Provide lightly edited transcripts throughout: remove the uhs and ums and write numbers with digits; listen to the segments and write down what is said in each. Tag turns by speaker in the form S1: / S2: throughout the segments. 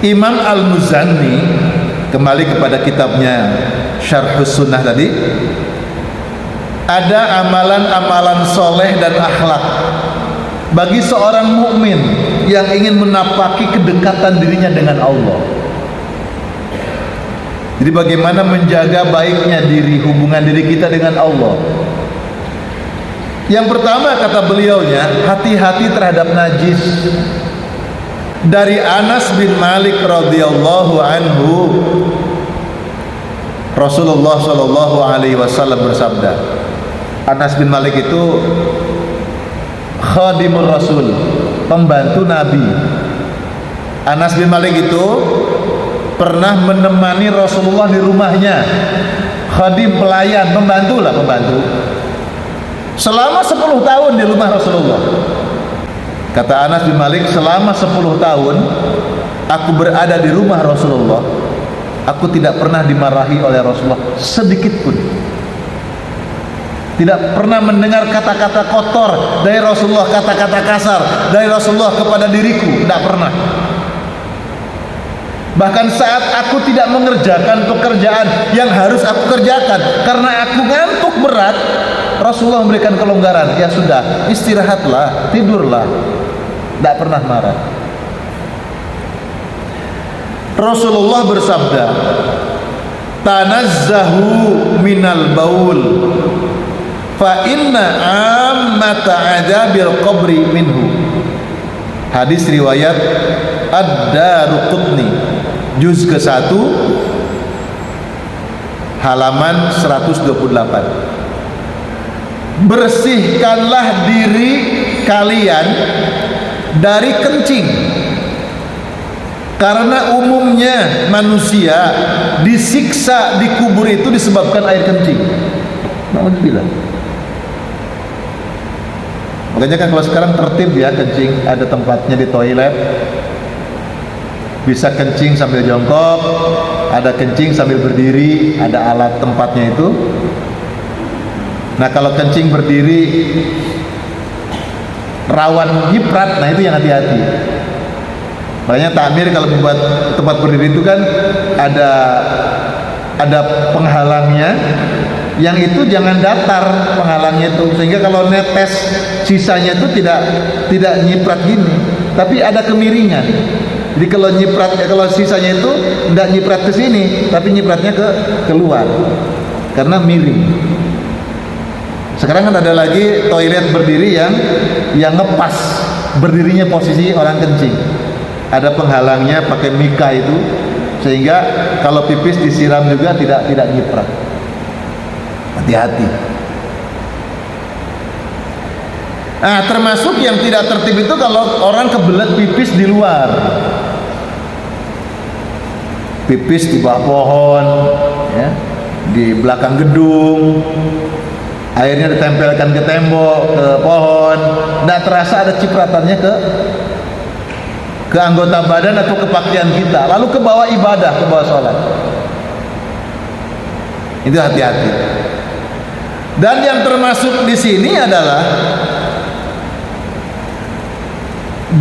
S1: Imam Al-Muzanni, kembali kepada kitabnya Syarhus Sunnah tadi, ada amalan-amalan soleh dan akhlak bagi seorang mukmin yang ingin menapaki kedekatan dirinya dengan Allah. Jadi bagaimana menjaga baiknya hubungan diri kita dengan Allah. Yang pertama kata beliaunya, hati-hati terhadap najis. Dari Anas bin Malik radhiyallahu anhu, Rasulullah shallallahu alaihi wasallam bersabda. Anas bin Malik itu khadimul Rasul, pembantu Nabi. Anas bin Malik itu pernah menemani Rasulullah di rumahnya, khadim, pelayan, pembantu selama 10 tahun di rumah Rasulullah. Kata Anas bin Malik, selama 10 tahun aku berada di rumah Rasulullah, aku tidak pernah dimarahi oleh Rasulullah sedikit pun. Tidak pernah mendengar kata-kata kotor dari Rasulullah, kata-kata kasar dari Rasulullah kepada diriku, tidak pernah. Bahkan saat aku tidak mengerjakan pekerjaan yang harus aku kerjakan karena aku ngantuk berat, Rasulullah memberikan kelonggaran. Ya sudah, istirahatlah, tidurlah. Tidak pernah marah. Rasulullah bersabda, tanazzahu minal baul fa inna ammata adabil qabri minhu. Hadis riwayat Ad-Daruqutni, juz ke-1 halaman 128. Bersihkanlah diri kalian dari kencing, karena umumnya manusia disiksa di kubur itu disebabkan air kencing. Alhamdulillah. Makanya kan kalau sekarang tertib ya, kencing ada tempatnya di toilet, bisa kencing sambil jongkok, ada kencing sambil berdiri, ada alat tempatnya itu. Nah kalau kencing berdiri rawan nyiprat, nah itu yang hati-hati. Makanya takmir kalau membuat tempat berdiri itu kan ada penghalangnya, yang itu jangan datar penghalangnya itu, sehingga kalau netes sisanya itu tidak nyiprat gini, tapi ada kemiringan. Jadi kalau nyiprat, kalau sisanya itu tidak nyiprat ke sini, tapi nyipratnya keluar karena miring. Sekarang kan ada lagi toilet berdiri yang ngepas berdirinya posisi orang kencing. Ada penghalangnya pakai mika itu, sehingga kalau pipis disiram juga tidak nyiprat. Hati-hati. Nah, termasuk yang tidak tertib itu kalau orang kebelet pipis di luar. Pipis di bawah pohon, ya, di belakang gedung. Airnya ditempelkan ke tembok, ke pohon, tidak terasa ada cipratannya ke anggota badan atau ke pakaian kita, lalu ke bawah ibadah, ke bawah sholat. Itu hati-hati. Dan yang termasuk di sini adalah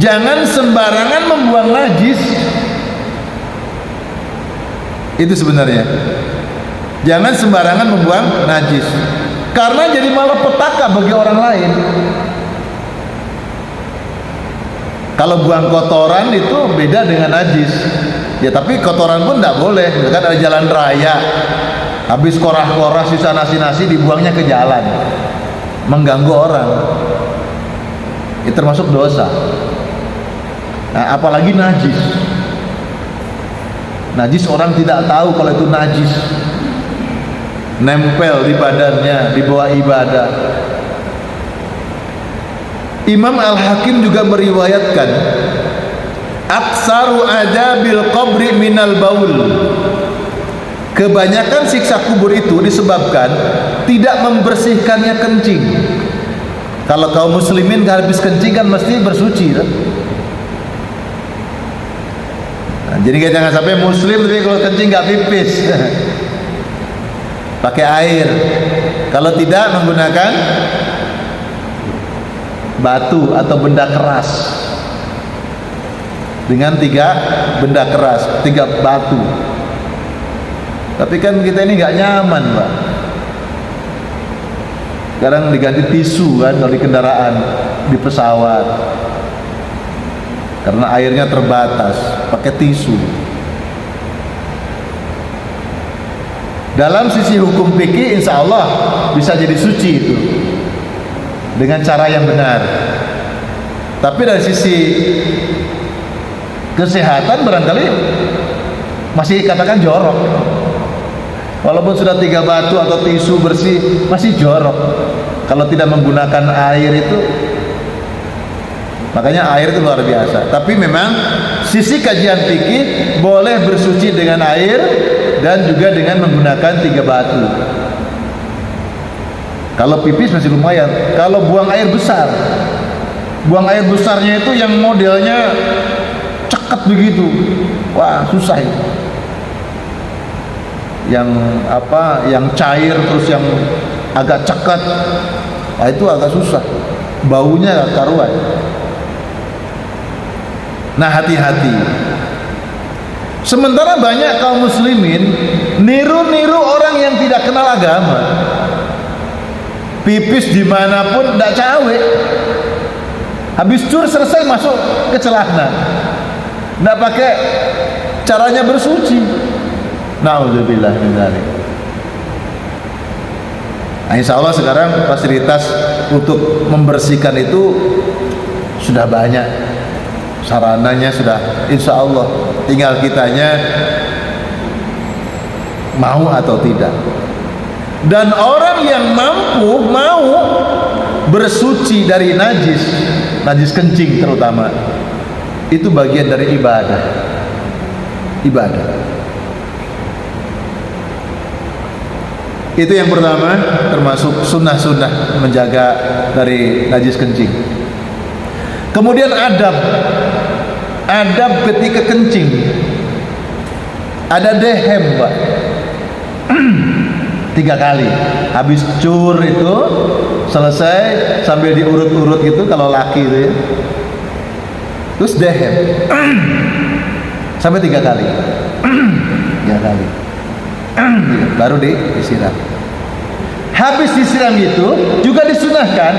S1: jangan sembarangan membuang najis. Itu sebenarnya. Jangan sembarangan membuang najis, karena jadi malapetaka bagi orang lain. Kalau buang kotoran itu beda dengan najis. Ya tapi kotoran pun tidak boleh. Kan ada jalan raya, habis korah-korah sisa nasi-nasi dibuangnya ke jalan, mengganggu orang. Itu termasuk dosa. Nah, apalagi najis. Najis orang tidak tahu kalau itu najis, nempel di badannya, di bawah ibadah. Imam Al-Hakim juga meriwayatkan, aksaru adabil qabri minal baul. Kebanyakan siksa kubur itu disebabkan tidak membersihkannya kencing. Kalau kaum muslimin habis kencing kan mesti bersuci kan? Nah, jadi jangan sampai muslim tapi kalau kencing nggak pipis. Pakai air. Kalau tidak menggunakan batu atau benda keras. dengan 3 benda keras, 3 batu. Tapi kan kita ini nggak nyaman, Pak. Sekarang diganti tisu kan kalau di kendaraan, di pesawat, karena airnya terbatas, pakai tisu. Dalam sisi hukum fikih, insya Allah bisa jadi suci itu dengan cara yang benar. Tapi dari sisi kesehatan barangkali masih katakan jorok. Walaupun sudah 3 batu atau tisu bersih, masih jorok kalau tidak menggunakan air itu. Makanya air itu luar biasa. Tapi memang sisi kajian fikih boleh bersuci dengan air dan juga dengan menggunakan 3 batu. Kalau pipis masih lumayan. Kalau buang air besar, buang air besarnya itu yang modelnya ceket begitu, wah susah itu. Yang apa, yang cair terus yang agak ceket, nah itu agak susah, baunya agak karuan. Nah, hati-hati. Sementara banyak kaum muslimin niru-niru orang yang tidak kenal agama. Pipis dimanapun tidak cawe, habis cur selesai masuk ke celana, tidak pakai caranya bersuci. Na'udzubillah min dzalik. Nah, insya Allah sekarang fasilitas untuk membersihkan itu sudah banyak, sarananya sudah, insya Allah tinggal kitanya mau atau tidak. Dan orang yang mampu mau bersuci dari najis, najis kencing terutama, itu bagian dari ibadah. Itu yang pertama, termasuk sunnah-sunnah menjaga dari najis kencing. Kemudian adab ketika kencing, ada dehem, Pak. 3 kali habis cur itu selesai sambil diurut-urut gitu kalau laki itu ya, terus dehem sampai 3 kali 3 kali baru disiram. Habis disiram itu juga disunahkan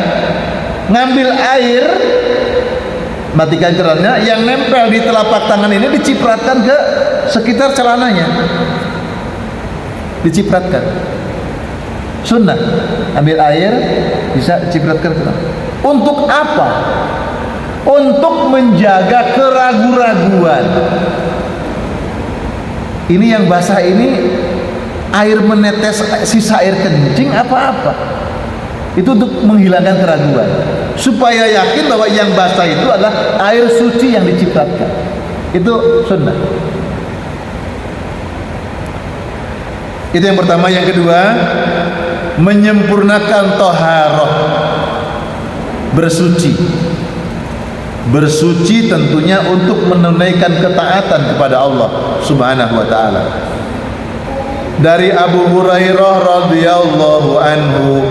S1: ngambil air, matikan kerannya, yang nempel di telapak tangan ini dicipratkan ke sekitar celananya, dicipratkan. Sunnah, ambil air bisa cipratkan. Untuk apa? Untuk menjaga keraguan-raguan. Ini yang basah ini air menetes, sisa air kencing apa-apa. Itu untuk menghilangkan keraguan, supaya yakin bahwa yang basah itu adalah air suci yang dicipratkan. Itu sunnah. Itu yang pertama. Yang kedua, menyempurnakan toharoh, bersuci tentunya untuk menunaikan ketaatan kepada Allah Subhanahu wa ta'ala. Dari Abu Hurairah radhiyallahu anhu,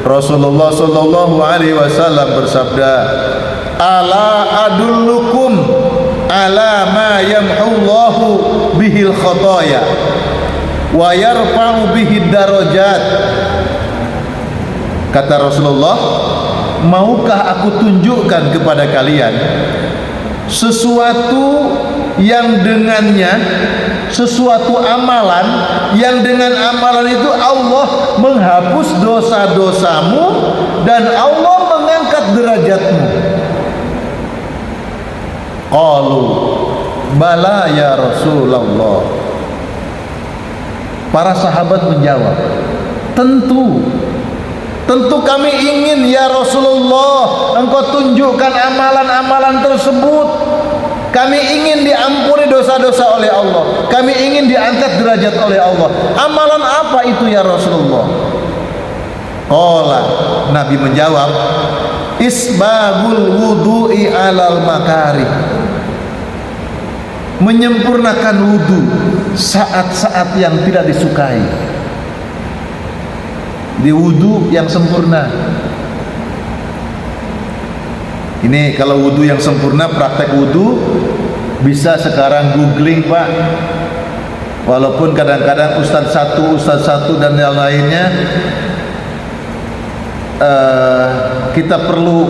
S1: Rasulullah sallallahu alaihi wasallam bersabda, "Ala adullukum ala ma yamhullahu bihil khotoya wa yarfa'u bihid darajat." Kata Rasulullah, maukah aku tunjukkan kepada kalian sesuatu yang dengannya, sesuatu amalan yang dengan amalan itu Allah menghapus dosa-dosamu dan Allah mengangkat derajatmu? Qalu bala ya Rasulullah. Para sahabat menjawab, tentu kami ingin ya Rasulullah, engkau tunjukkan amalan-amalan tersebut. Kami ingin diampuni dosa-dosa oleh Allah, kami ingin diangkat derajat oleh Allah. Amalan apa itu ya Rasulullah? Qala, Nabi menjawab, isbagul wudu'i alal makarih, menyempurnakan wudu saat-saat yang tidak disukai. Di wudu yang sempurna. Ini kalau wudu yang sempurna, praktek wudu Bisa sekarang googling Pak. Walaupun kadang-kadang ustaz satu dan yang lainnya, kita perlu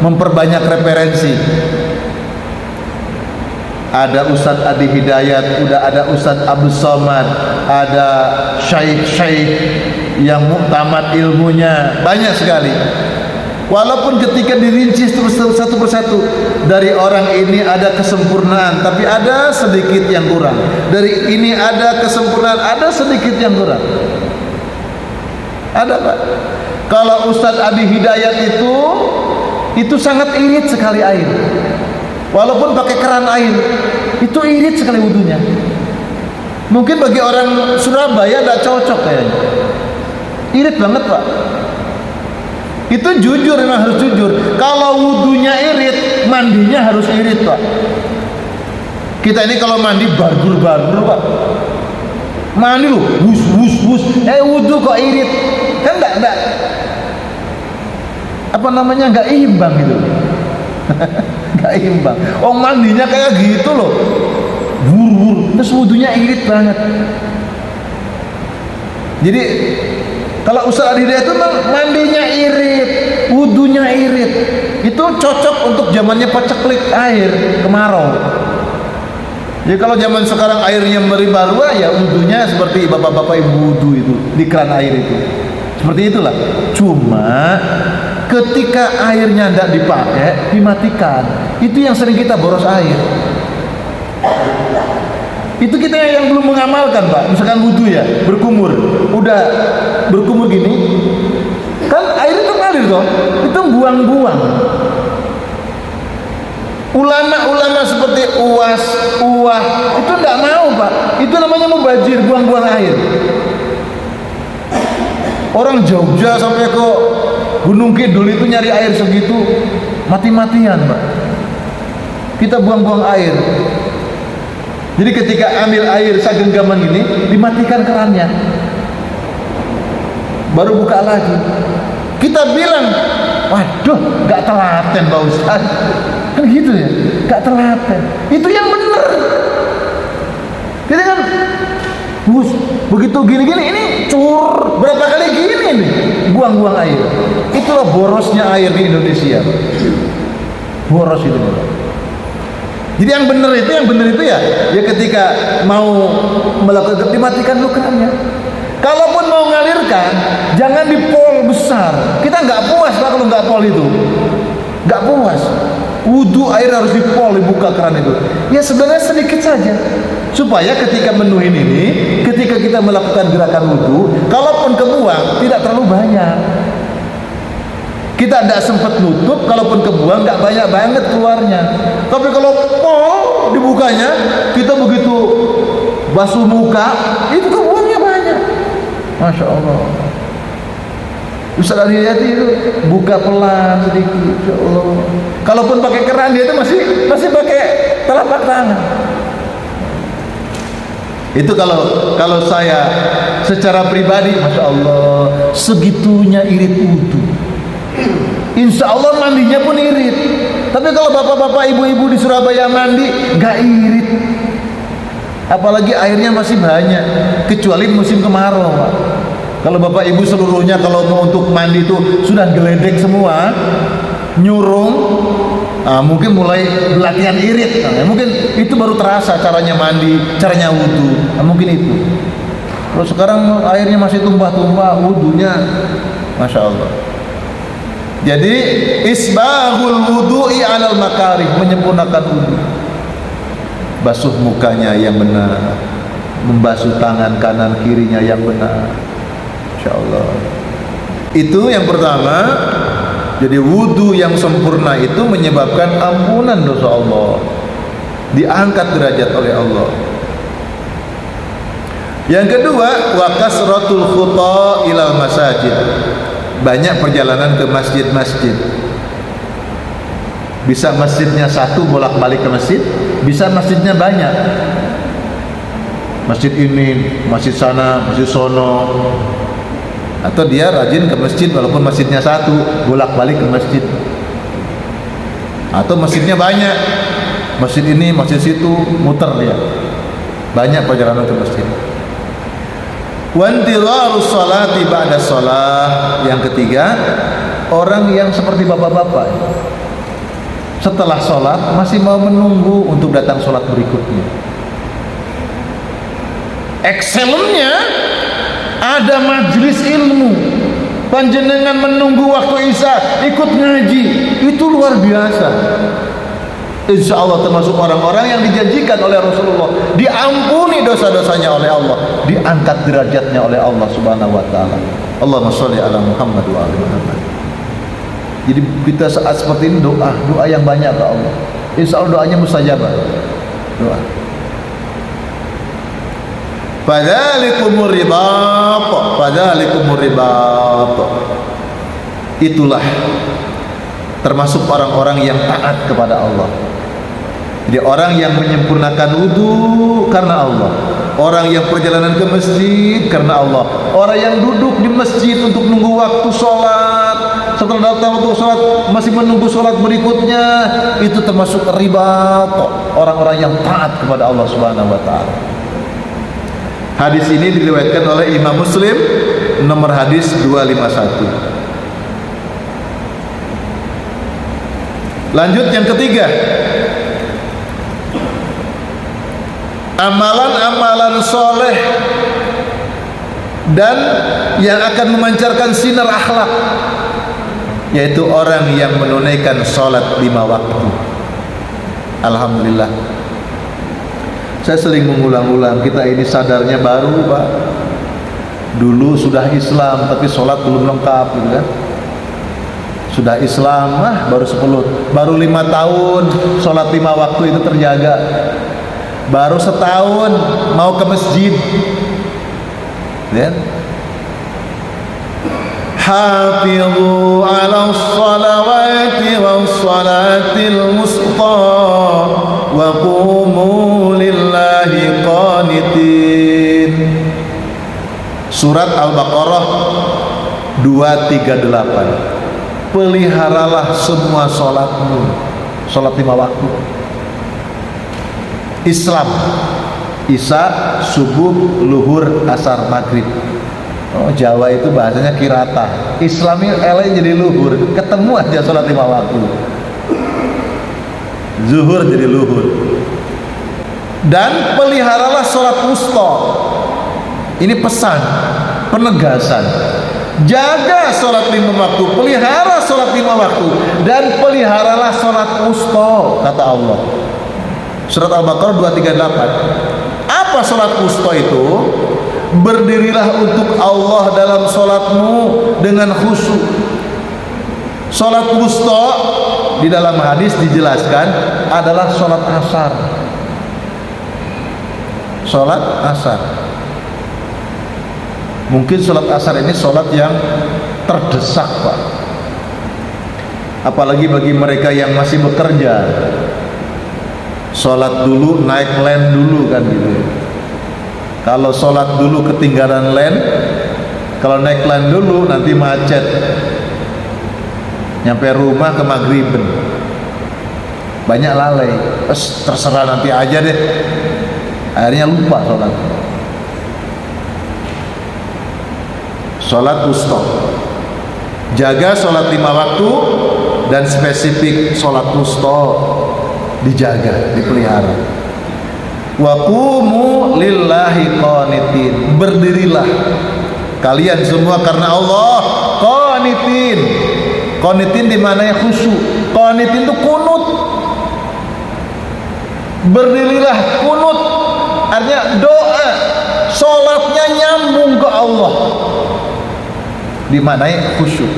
S1: memperbanyak referensi. Ada Ustaz Adi Hidayat, udah ada Ustaz Abdul Somad, ada syekh-syekh yang muktamad ilmunya, banyak sekali. Walaupun ketika dirinci satu persatu, dari orang ini ada kesempurnaan, tapi ada sedikit yang kurang. Dari ini ada kesempurnaan, ada sedikit yang kurang. Ada Pak. Kalau Ustaz Adi Hidayat itu sangat irit sekali air. Walaupun pakai keran air, itu irit sekali wudunya. Mungkin bagi orang Surabaya tidak cocok kayaknya. Irit banget Pak. Itu jujur, memang harus jujur. Kalau wudunya irit, mandinya harus irit Pak. Kita ini kalau mandi bargur-bargur Pak. Mandi loh, wus. Wudu kok irit? Kan enggak. Apa namanya, enggak imbang gitu. Enggak imbang. Oh mandinya kayak gitu loh. Wur, terus wudunya irit banget. Jadi kalau Ustaz Adi Hidayat itu mandinya irit, wudunya irit. Itu cocok untuk zamannya paceklik air kemarau. Jadi kalau zaman sekarang airnya merimba-rua, ya wudunya seperti bapak-bapak ibu wudu itu di keran air itu. Seperti itulah. Cuma ketika airnya tidak dipakai, dimatikan. Itu yang sering kita boros air. Itu kita yang belum mengamalkan Pak. Misalkan wudu ya, berkumur, udah berkumur gini, kan air itu ngalir toh, itu buang-buang. Ulama-ulama seperti UAS, itu tidak mau Pak. Itu namanya mubazir, buang-buang air. Orang Jogja sampai ke Gunung Kidul itu nyari air segitu, mati-matian Pak. Kita buang-buang air. Jadi ketika ambil air sagenggaman ini, dimatikan kerannya, baru buka lagi. Kita bilang, waduh, gak telaten Pak Ustaz. Kan gitu ya, gak telaten. Itu yang benar. Kita kan begitu gini-gini, ini cur, berapa kali gini nih, buang-buang air. Itulah borosnya air di Indonesia. Boros itu. Jadi yang benar itu ya ketika mau melakukan, dimatikan dulu kerannya. Kalaupun mau ngalirkan, jangan di pol besar. Kita nggak puas Pak kalau nggak pol itu, nggak puas. Wudu air harus di pol, dibuka keran itu. Ya sebenarnya sedikit saja, supaya ketika menuhin ini, ketika kita melakukan gerakan wudu, kalaupun kebuang tidak terlalu banyak. Kita tidak sempat nutup, kalaupun kebuang nggak banyak banget keluarnya. Tapi kalau pol dibukanya, kita begitu basuh muka, itu kebuangnya banyak. Masya Allah. Ustaz Adi Hidayat itu buka pelan sedikit, Masya Allah. Kalaupun pakai keran, dia itu masih pakai telapak tangan. Itu kalau saya secara pribadi, Masya Allah, segitunya irit wudu. Insya Allah mandinya pun irit. Tapi kalau bapak-bapak ibu-ibu di Surabaya mandi gak irit, apalagi airnya masih banyak, kecuali musim kemarau Pak. Kalau bapak ibu seluruhnya kalau mau untuk mandi itu sudah geledek semua, nyurung, mungkin mulai latihan irit. Mungkin itu baru terasa caranya mandi, caranya wudu. Mungkin itu. Kalau sekarang airnya masih tumpah-tumpah, wudunya Masya Allah. Jadi isbahul wudu'i 'alal makarih, menyempurnakan wudu. Basuh mukanya yang benar, membasuh tangan kanan kirinya yang benar. Insyaallah. Itu yang pertama. Jadi wudu yang sempurna itu menyebabkan ampunan dosa Allah, diangkat derajat oleh Allah. Yang kedua, wa kasratul khuta ilal masajid, banyak perjalanan ke masjid-masjid. Bisa masjidnya satu bolak-balik ke masjid, bisa masjidnya banyak. Masjid ini, masjid sana, masjid sono. Atau dia rajin ke masjid walaupun masjidnya satu, bolak-balik ke masjid. Atau masjidnya banyak, masjid ini, masjid situ, muter dia. Banyak perjalanan ke masjid. Wa intirarus salati ba'da shalah. Yang ketiga, orang yang seperti bapak-bapak, setelah sholat masih mau menunggu untuk datang sholat berikutnya. Excellennya ada majlis ilmu, panjenengan menunggu waktu isya ikut ngaji, itu luar biasa. Insya Allah termasuk orang-orang yang dijanjikan oleh Rasulullah diampuni dosa-dosanya oleh Allah, diangkat derajatnya oleh Allah Subhanahu wa taala. Allahumma sholli ala Muhammad wa ali Muhammad. Jadi kita saat seperti ini doa yang banyak ke Allah. Insya Allah doanya mustajabah. Doa. Fadzalikumur ribat. Itulah termasuk orang-orang yang taat kepada Allah. Jadi orang yang menyempurnakan wudu karena Allah, orang yang perjalanan ke masjid karena Allah, orang yang duduk di masjid untuk nunggu waktu sholat, setelah datang untuk sholat masih menunggu sholat berikutnya, itu termasuk ribat, orang-orang yang taat kepada Allah Subhanahu wa taala. Hadis ini diriwayatkan oleh Imam Muslim, nomor hadis 251. Lanjut yang ketiga, amalan-amalan soleh dan yang akan memancarkan sinar akhlak, yaitu orang yang menunaikan sholat 5 waktu. Alhamdulillah, saya sering mengulang-ulang, kita ini sadarnya baru Pak. Dulu sudah Islam tapi sholat belum lengkap gitu kan. Sudah Islam baru 5 tahun sholat 5 waktu itu terjaga. Baru setahun mau ke masjid, ya. Hafizu ala sholawati was salatil musta wa qumu lillahi qanitin. Surat Al-Baqarah 238. Peliharalah semua sholatmu, sholat 5 waktu. Islam, isya, subuh, luhur, asar, maghrib. Oh, Jawa itu bahasanya kirata. Islamnya elek jadi luhur, ketemu aja sholat 5 waktu. Zuhur jadi luhur. Dan peliharalah sholat wusta. Ini pesan, penegasan. Jaga sholat 5 waktu, pelihara sholat 5 waktu, dan peliharalah sholat wusta, kata Allah. Surat Al-Baqarah 238. Apa sholat wusta itu? Berdirilah untuk Allah dalam sholatmu dengan khusyuk. Sholat wusta di dalam hadis dijelaskan adalah sholat asar. Sholat asar. Mungkin sholat asar ini sholat yang terdesak Pak. Apalagi bagi mereka yang masih bekerja. Sholat dulu, naik land dulu kan gitu. Kalau sholat dulu ketinggalan land, kalau naik land dulu nanti macet. Nyampe rumah ke maghriben. Banyak lalai. Terserah nanti aja deh. Akhirnya lupa sholat. Sholat wusta. Jaga sholat 5 waktu dan spesifik sholat wusta. Dijaga, dipelihara. Wa qumu lillahi qanitin. Berdirilah kalian semua karena Allah qanitin. Qanitin dimaknai khusyuk. Qanitin itu kunut. Berdirilah kunut, artinya doa, sholatnya nyambung ke Allah, dimaknai khusyuk.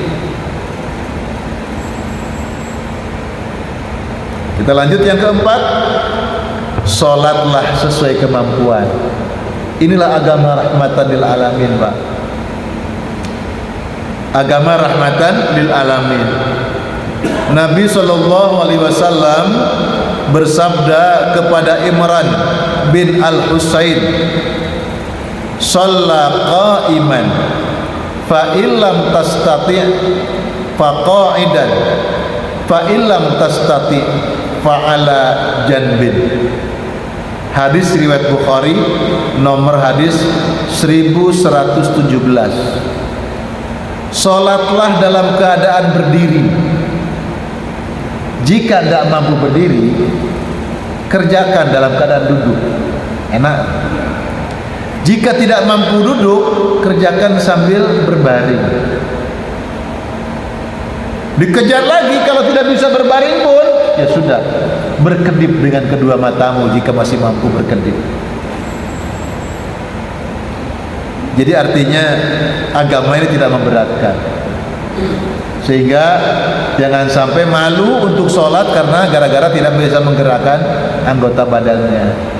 S1: Kita lanjut yang keempat, sholatlah sesuai kemampuan. Inilah agama rahmatan lil alamin Pak. Agama rahmatan lil alamin. Nabi SAW bersabda kepada Imran bin Al-Husain, shalla qa'iman fa illam tastati' fa qa'idan fa illam tastati' fa'ala janbin. Hadis riwayat Bukhari, nomor hadis 1117. Salatlah dalam keadaan berdiri. Jika tidak mampu berdiri, kerjakan dalam keadaan duduk. Enak. Jika tidak mampu duduk, kerjakan sambil berbaring. Dikejar lagi, kalau tidak bisa berbaring pun, ya sudah, berkedip dengan kedua matamu jika masih mampu berkedip. Jadi artinya agama ini tidak memberatkan, sehingga jangan sampai malu untuk sholat karena gara-gara tidak bisa menggerakkan anggota badannya.